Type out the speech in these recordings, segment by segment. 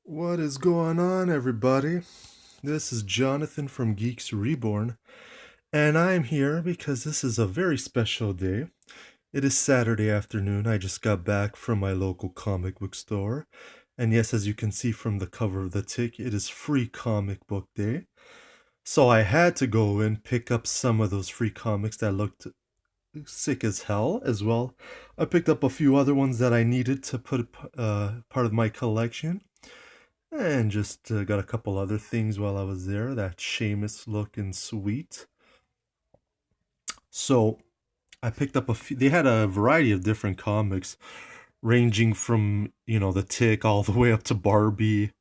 What is going on, everybody? This is Jonathan from Geeks Reborn, and I'm here because this is a very special day. It is Saturday afternoon. I just got back from my local comic book store, and yes, as you can see from the cover of the tick, it is Free Comic Book Day. So I had to go and pick up some of those free comics that looked sick as hell as well. I picked up a few other ones that I needed to put part of my collection. And just got a couple other things while I was there. That Seamus looking sweet. So I picked up a few. They had a variety of different comics, ranging from the Tick all the way up to Barbie.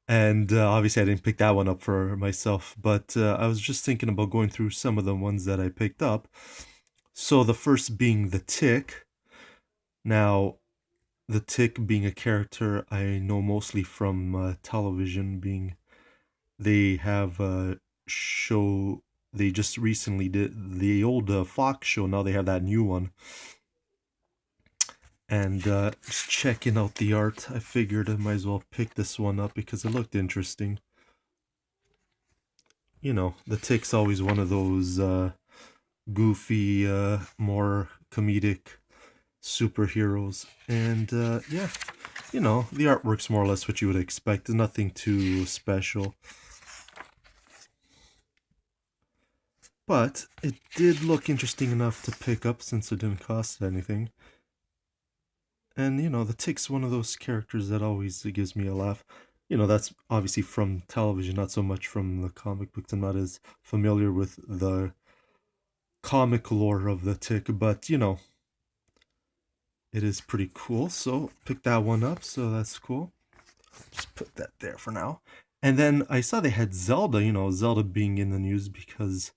And obviously, I didn't pick that one up for myself, but I was just thinking about going through some of the ones that I picked up. So the first being the Tick. Now, the Tick being a character I know mostly from television, being they have a show. They just recently did the old Fox show. Now they have that new one. And just checking out the art, I figured I might as well pick this one up because it looked interesting. The Tick's always one of those goofy, more comedic superheroes. And yeah, the artwork's more or less what you would expect. There's nothing too special. But it did look interesting enough to pick up since it didn't cost anything. And the Tick's one of those characters that always gives me a laugh. That's obviously from television, not so much from the comic books. I'm not as familiar with the comic lore of the Tick, but it is pretty cool. So pick that one up, so that's cool. Just put that there for now. And then I saw they had Zelda, Zelda being in the news because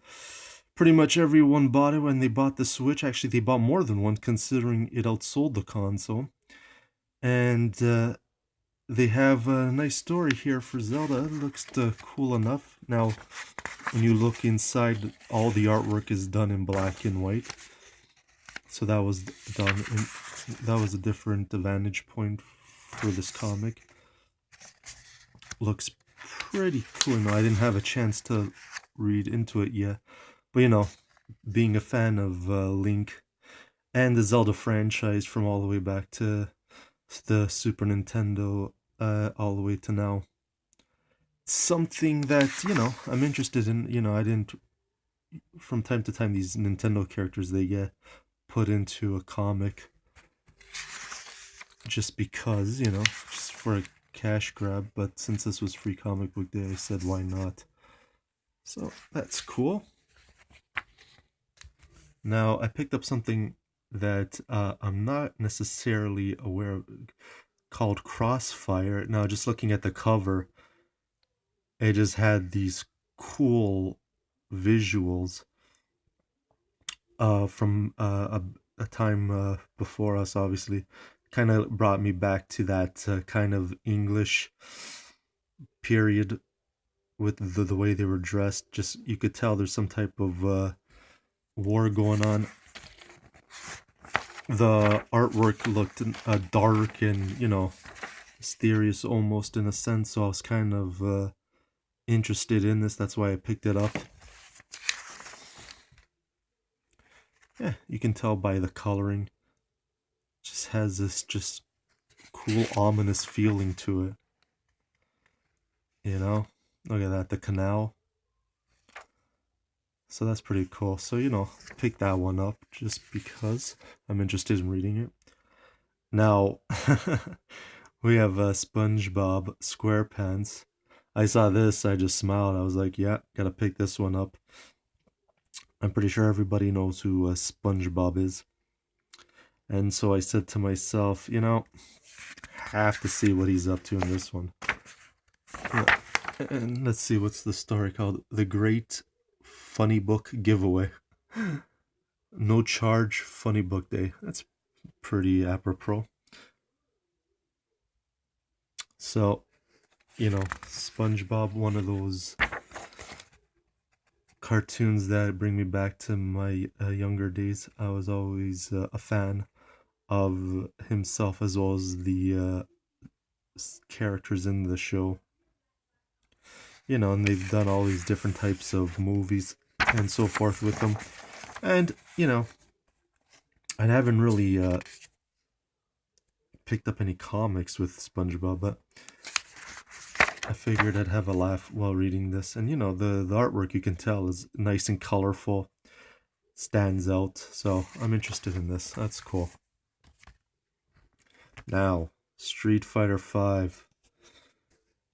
pretty much everyone bought it when they bought the Switch. Actually, they bought more than one considering it outsold the console. And they have a nice story here for Zelda. It looks cool enough. Now, when you look inside, all the artwork is done in black and white. So that was done in, that was a different vantage point for this comic. Looks pretty cool. No, I didn't have a chance to read into it yet. But being a fan of Link and the Zelda franchise from all the way back to the Super Nintendo all the way to now. Something that, I'm interested in. I didn't, from time to time, these Nintendo characters, they get put into a comic just because, just for a cash grab. But since this was Free Comic Book Day, I said, why not? So that's cool. Now, I picked up something that I'm not necessarily aware of, called Crossfire. Now, just looking at the cover, it just had these cool visuals from a time before us, obviously. Kind of brought me back to that kind of English period with the way they were dressed. Just you could tell there's some type of war going on. The artwork looked dark and mysterious almost in a sense, so I was kind of interested in this. That's why I picked it up. Yeah, you can tell by the coloring. Just has this just cool ominous feeling to it. Look at that, the canal. So that's pretty cool. So pick that one up just because I'm interested in reading it. Now we have SpongeBob SquarePants. I saw this, I just smiled. I was like, yeah, gotta pick this one up. I'm pretty sure everybody knows who SpongeBob is. And so I said to myself, have to see what he's up to in this one. Yeah. And let's see, what's the story called? The Great Funny Book Giveaway. No charge funny book day. That's pretty apropos. So, SpongeBob, one of those cartoons that bring me back to my younger days. I was always a fan of himself as well as the characters in the show. You know, and they've done all these different types of movies and so forth with them. And, you know, I haven't really picked up any comics with SpongeBob, but I figured I'd have a laugh while reading this. And, you know, the artwork, you can tell, is nice and colorful, stands out. So I'm interested in this. That's cool. Now, Street Fighter 5.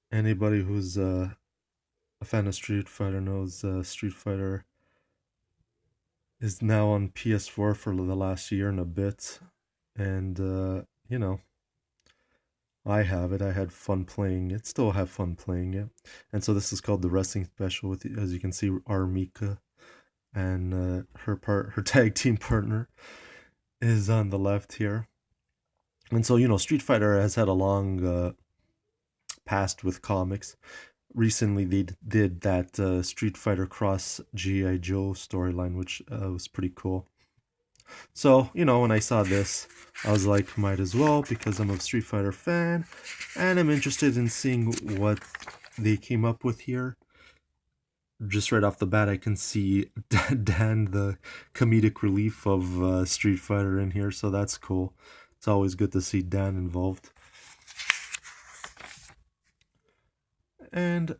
Anybody who's a fan of Street Fighter knows Street Fighter is now on PS4 for the last year and a bit. And, you know, I have it. I had fun playing it. Still have fun playing it. And so this is called the Wrestling Special with, as you can see, Armika and her tag team partner is on the left here. And so, you know, Street Fighter has had a long past with comics. Recently, they did that Street Fighter Cross G.I. Joe storyline, which was pretty cool. So, you know, when I saw this, I was like, might as well, because I'm a Street Fighter fan, and I'm interested in seeing what they came up with here. Just right off the bat, I can see Dan, the comedic relief of Street Fighter, in here, so that's cool. It's always good to see Dan involved. And,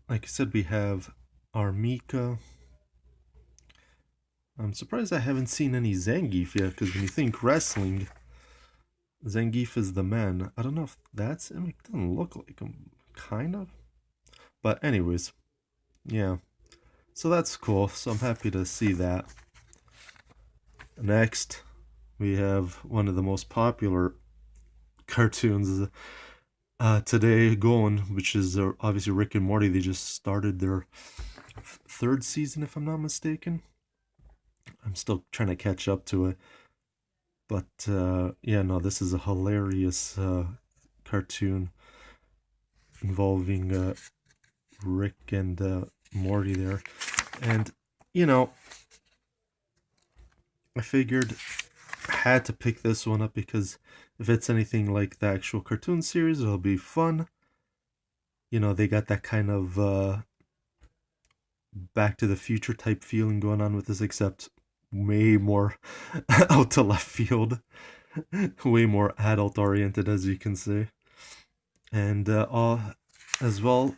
like I said, we have Armika. I'm surprised I haven't seen any Zangief yet, because when you think wrestling, Zangief is the man. I don't know if that's him. It doesn't look like him, kind of. But anyways, yeah. So that's cool. So I'm happy to see that. Next, we have one of the most popular cartoons today going, which is obviously Rick and Morty. They just started their third season, if I'm not mistaken. I'm still trying to catch up to it. But yeah, no, this is a hilarious cartoon involving Rick and Morty there. And, you know, I figured I had to pick this one up because if it's anything like the actual cartoon series, it'll be fun. You know, they got that kind of Back to the Future type feeling going on with this, except way more out to left field, way more adult oriented, as you can see. And as well,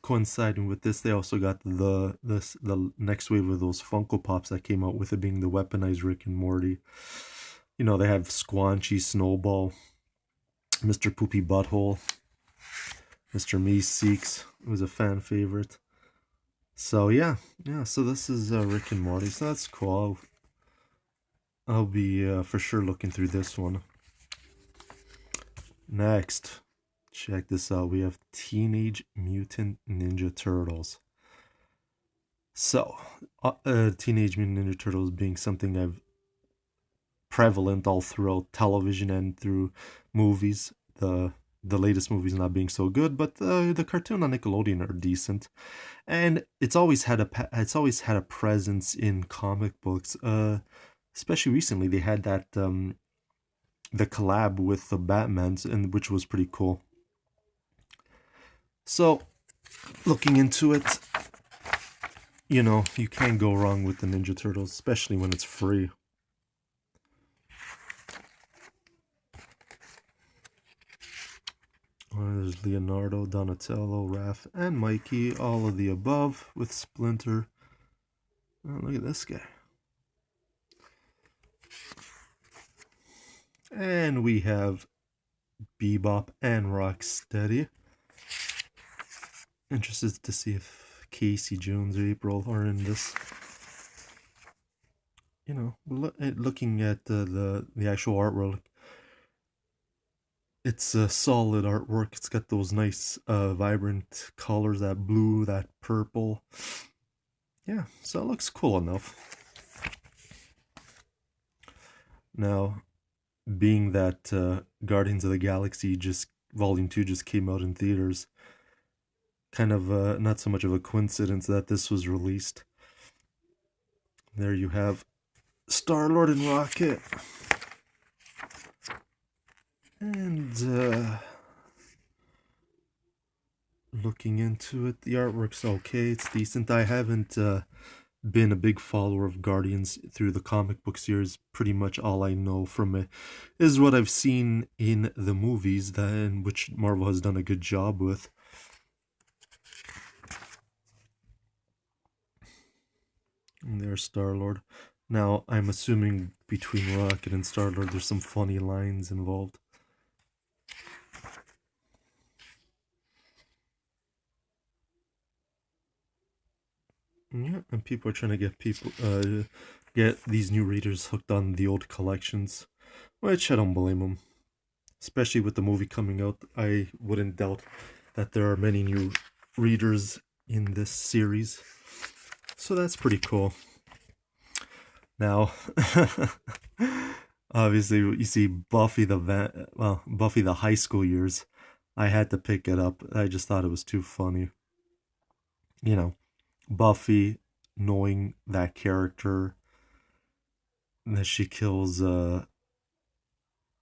coinciding with this, they also got the next wave of those Funko Pops that came out, with it being the weaponized Rick and Morty. You know, they have Squanchy, Snowball, Mr. Poopy Butthole, Mr. Meeseeks, who's a fan favorite. So yeah, so this is Rick and Morty, so that's cool. I'll be for sure looking through this one. Next, check this out. We have Teenage Mutant Ninja Turtles. So, Teenage Mutant Ninja Turtles being something I've prevalent all throughout television and through movies. The latest movies not being so good, but the cartoon on Nickelodeon are decent, and it's always had a presence in comic books. Especially recently, they had that the collab with the Batmans, and which was pretty cool. So, looking into it, you know, you can't go wrong with the Ninja Turtles, especially when it's free. There's Leonardo, Donatello, Raph, and Mikey, all of the above, with Splinter. Oh, look at this guy. And we have Bebop and Rocksteady. Interested to see if Casey Jones or April are in this. You know, looking at the actual artwork, it's a solid artwork. It's got those nice vibrant colors, that blue, that purple. Yeah, so it looks cool enough. Now, being that Guardians of the Galaxy Volume 2 just came out in theaters, kind of not so much of a coincidence that this was released. There you have Star-Lord and Rocket. And looking into it. The artwork's okay, it's decent. I haven't been a big follower of Guardians through the comic book series. Pretty much all I know from it is what I've seen in the movies, in which Marvel has done a good job with. And there's Star-Lord. Now, I'm assuming between Rocket and Star-Lord there's some funny lines involved. Yeah, and people are trying to get these new readers hooked on the old collections, which I don't blame them. Especially with the movie coming out, I wouldn't doubt that there are many new readers in this series. So that's pretty cool. Now, obviously, you see Buffy the high school years. I had to pick it up. I just thought it was too funny. You know, Buffy knowing that character, that she kills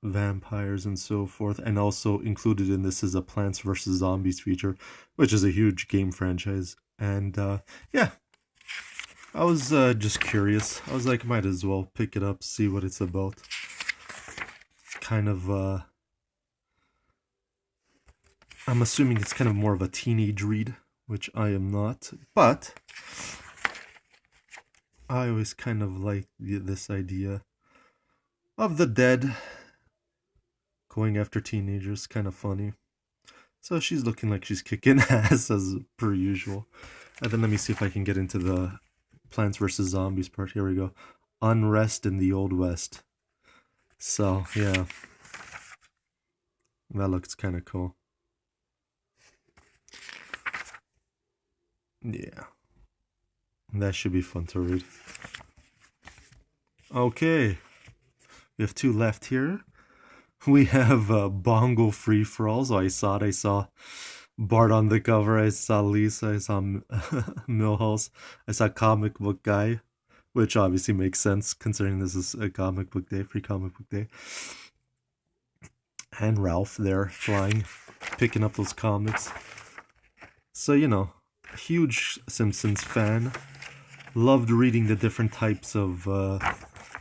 vampires and so forth, and also included in this is a Plants vs. Zombies feature, which is a huge game franchise. And yeah, I was just curious. I was like, might as well pick it up, see what it's about. Kind of, I'm assuming it's kind of more of a teenage read, which I am not, but I always kind of like this idea of the dead going after teenagers. Kind of funny. So she's looking like she's kicking ass as per usual. And then let me see if I can get into the Plants vs. Zombies part. Here we go. Unrest in the Old West. So, yeah. That looks kind of cool. Yeah. That should be fun to read. Okay. We have two left here. We have Bongo Free For All. So I saw Bart on the cover. I saw Lisa. I saw Millhouse. I saw Comic Book Guy, which obviously makes sense considering this is a comic book day, free comic book day. And Ralph there flying, picking up those comics. So, you know, huge Simpsons fan. Loved reading the different types of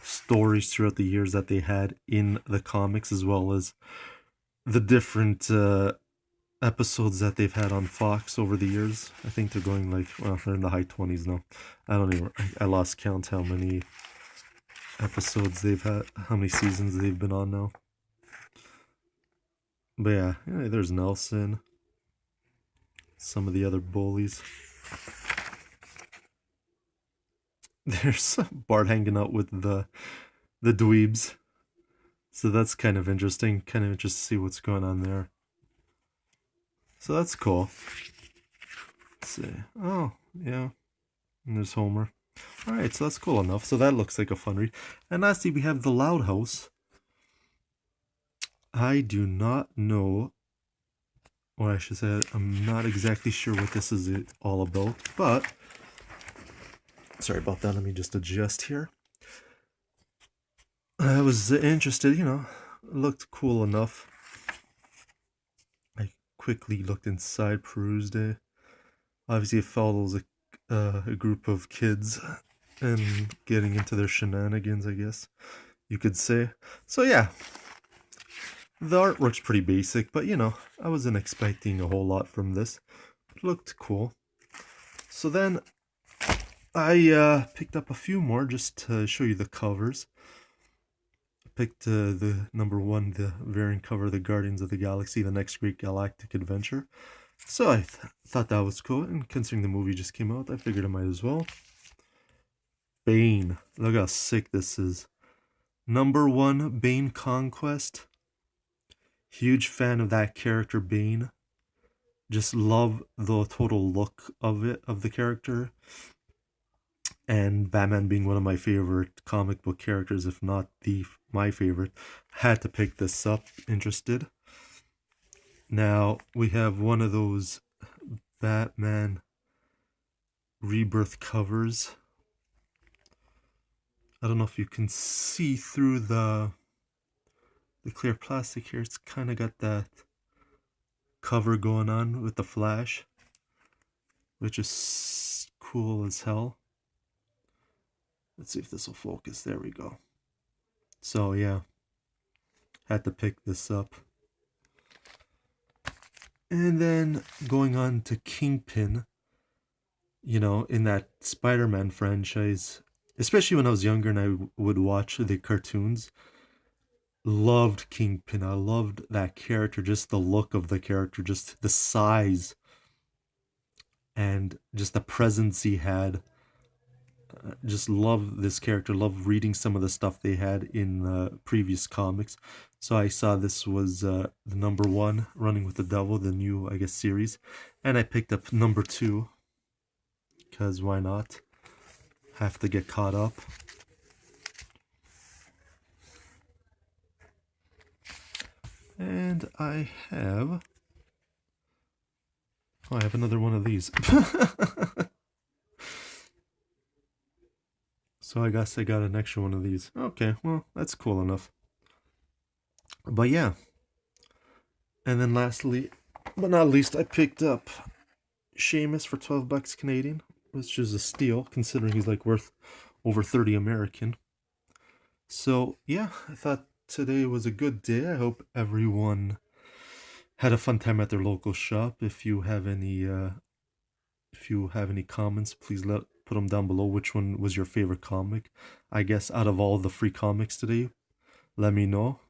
stories throughout the years that they had in the comics, as well as the different episodes that they've had on Fox over the years. I think they're going like, well, they're in the high 20s now. I lost count how many episodes they've had, how many seasons they've been on now. But yeah, there's Nelson. Some of the other bullies. There's Bart hanging out with the dweebs. So that's kind of interesting. Kind of interested to see what's going on there. So that's cool. Let's see. Oh, yeah. And there's Homer. Alright, so that's cool enough. So that looks like a fun read. And lastly, we have The Loud House. I do not know, or I should say, I'm not exactly sure what this is all about, but sorry about that, let me just adjust here. I was interested, it looked cool enough. I quickly looked inside, perused it. Obviously, it follows a group of kids and getting into their shenanigans, I guess you could say. So yeah, the artwork's pretty basic, but I wasn't expecting a whole lot from this. It looked cool. So then I picked up a few more just to show you the covers. I picked the number 1, the variant cover, the Guardians of the Galaxy, The Next Great Galactic Adventure. So I thought that was cool, and considering the movie just came out, I figured I might as well. Bane. Look how sick this is. Number 1, Bane Conquest. Huge fan of that character, Bane. Just love the total look of it, of the character. And Batman being one of my favorite comic book characters, if not my favorite, had to pick this up. Interested. Now we have one of those Batman Rebirth covers. I don't know if you can see through the clear plastic here. It's kind of got that cover going on with the Flash. which is cool as hell. Let's see if this will focus. There we go. So yeah, had to pick this up. And then going on to Kingpin, you know, in that Spider-Man franchise, especially when I was younger and I would watch the cartoons, loved Kingpin. I loved that character, just the look of the character, just the size, and just the presence he had. Just love this character. Love reading some of the stuff they had in previous comics. So I saw this was the number 1, Running with the Devil, the new, I guess, series, and I picked up number 2 because why not? Have to get caught up. And I have another one of these. So I guess I got an extra one of these. Okay, well, that's cool enough. But yeah. And then lastly, but not least, I picked up Sheamus for 12 bucks Canadian, which is a steal considering he's like worth over 30 American. So yeah, I thought today was a good day. I hope everyone had a fun time at their local shop. If you have any comments, please put them down below. Which one was your favorite comic? I guess out of all the free comics today, let me know.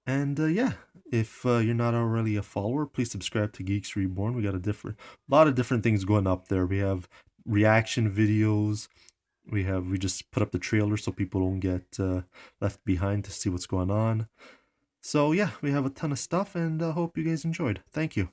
And yeah, if you're not already a follower, please subscribe to Geeks Reborn. We got a lot of different things going up there. We have reaction videos. We just put up the trailer so people don't get left behind to see what's going on. So yeah, we have a ton of stuff, and I hope you guys enjoyed. Thank you.